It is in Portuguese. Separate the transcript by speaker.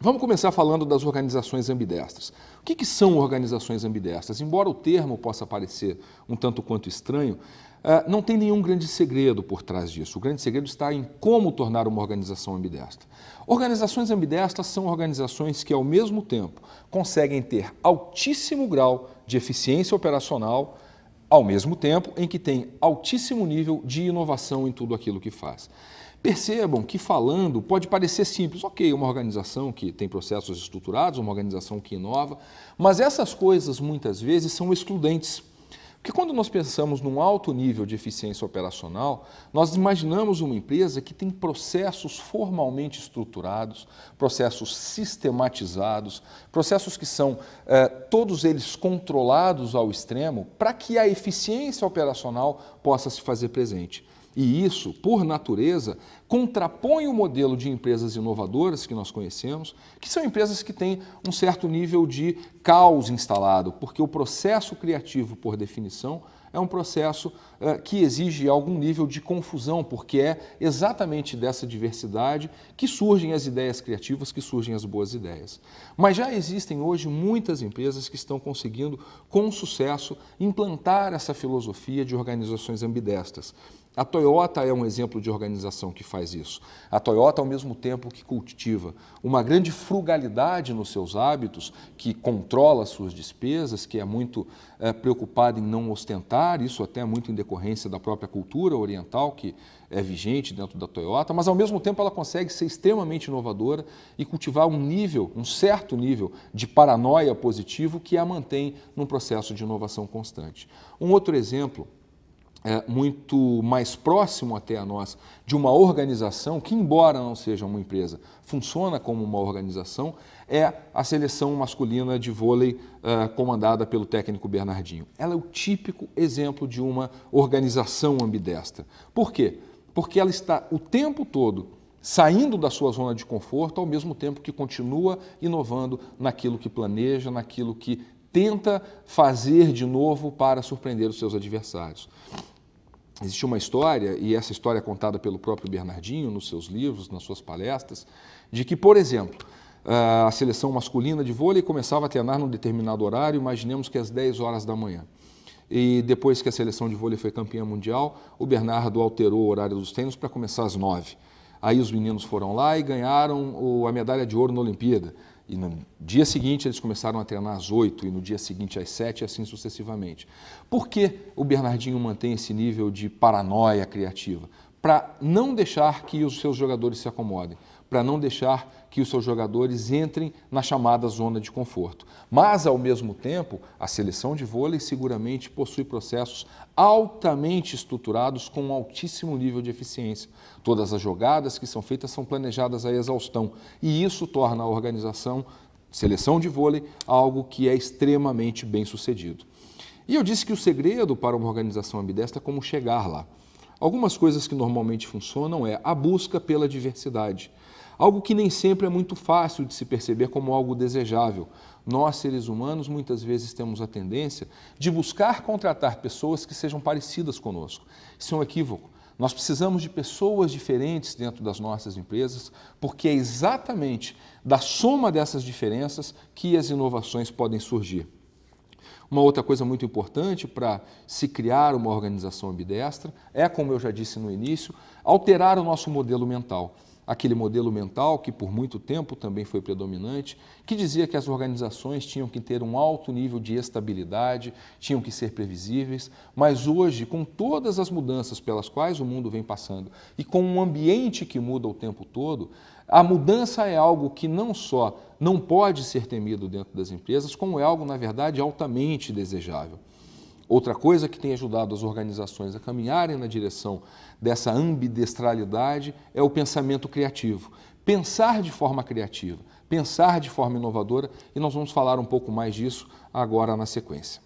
Speaker 1: Vamos começar falando das organizações ambidestras. O que são organizações ambidestras? Embora o termo possa parecer um tanto quanto estranho, não tem nenhum grande segredo por trás disso. O grande segredo está em como tornar uma organização ambidestra. Organizações ambidestras são organizações que, ao mesmo tempo, conseguem ter altíssimo grau de eficiência operacional, ao mesmo tempo em que tem altíssimo nível de inovação em tudo aquilo que faz. Percebam que falando pode parecer simples, ok, uma organização que tem processos estruturados, uma organização que inova, mas essas coisas muitas vezes são excludentes. Porque quando nós pensamos num alto nível de eficiência operacional, nós imaginamos uma empresa que tem processos formalmente estruturados, processos sistematizados, processos que são todos eles controlados ao extremo para que a eficiência operacional possa se fazer presente. E isso, por natureza, contrapõe o modelo de empresas inovadoras que nós conhecemos, que são empresas que têm um certo nível de caos instalado, porque o processo criativo, por definição, é um processo que exige algum nível de confusão, porque é exatamente dessa diversidade que surgem as ideias criativas, que surgem as boas ideias. Mas já existem hoje muitas empresas que estão conseguindo, com sucesso, implantar essa filosofia de organizações ambidestras. A Toyota é um exemplo de organização que faz isso. A Toyota, ao mesmo tempo que cultiva uma grande frugalidade nos seus hábitos, que controla suas despesas, que é muito preocupada em não ostentar, isso até é muito em decorrência da própria cultura oriental que é vigente dentro da Toyota, mas ao mesmo tempo ela consegue ser extremamente inovadora e cultivar um certo nível de paranoia positivo que a mantém num processo de inovação constante. Um outro exemplo muito mais próximo até a nós de uma organização que, embora não seja uma empresa, funciona como uma organização, é a seleção masculina de vôlei comandada pelo técnico Bernardinho. Ela é o típico exemplo de uma organização ambidestra. Por quê? Porque ela está o tempo todo saindo da sua zona de conforto, ao mesmo tempo que continua inovando naquilo que planeja, naquilo que tenta fazer de novo para surpreender os seus adversários. Existe uma história, e essa história é contada pelo próprio Bernardinho nos seus livros, nas suas palestras, de que, por exemplo, a seleção masculina de vôlei começava a treinar num determinado horário, imaginemos que às 10 horas da manhã. E depois que a seleção de vôlei foi campeã mundial, o alterou o horário dos treinos para começar às 9. Aí os meninos foram lá e ganharam a medalha de ouro na Olimpíada. E no dia seguinte eles começaram a treinar às 8 e no dia seguinte às 7 e assim sucessivamente. Por que o Bernardinho mantém esse nível de paranoia criativa? Para não deixar que os seus jogadores se acomodem, para não deixar que os seus jogadores entrem na chamada zona de conforto. Mas, ao mesmo tempo, a seleção de vôlei seguramente possui processos altamente estruturados com um altíssimo nível de eficiência. Todas as jogadas que são feitas são planejadas à exaustão e isso torna a organização, seleção de vôlei, algo que é extremamente bem sucedido. E eu disse que o segredo para uma organização ambidestra é como chegar lá. Algumas coisas que normalmente funcionam é a busca pela diversidade. Algo que nem sempre é muito fácil de se perceber como algo desejável. Nós, seres humanos, muitas vezes temos a tendência de buscar contratar pessoas que sejam parecidas conosco. Isso é um equívoco. Nós precisamos de pessoas diferentes dentro das nossas empresas, porque é exatamente da soma dessas diferenças que as inovações podem surgir. Uma outra coisa muito importante para se criar uma organização ambidestra é, como eu já disse no início, alterar o nosso modelo mental. Aquele modelo mental que por muito tempo também foi predominante, que dizia que as organizações tinham que ter um alto nível de estabilidade, tinham que ser previsíveis, mas hoje, com todas as mudanças pelas quais o mundo vem passando e com um ambiente que muda o tempo todo, a mudança é algo que não só não pode ser temido dentro das empresas, como é algo, na verdade, altamente desejável. Outra coisa que tem ajudado as organizações a caminharem na direção dessa ambidestralidade é o pensamento criativo. Pensar de forma criativa, pensar de forma inovadora, e nós vamos falar um pouco mais disso agora na sequência.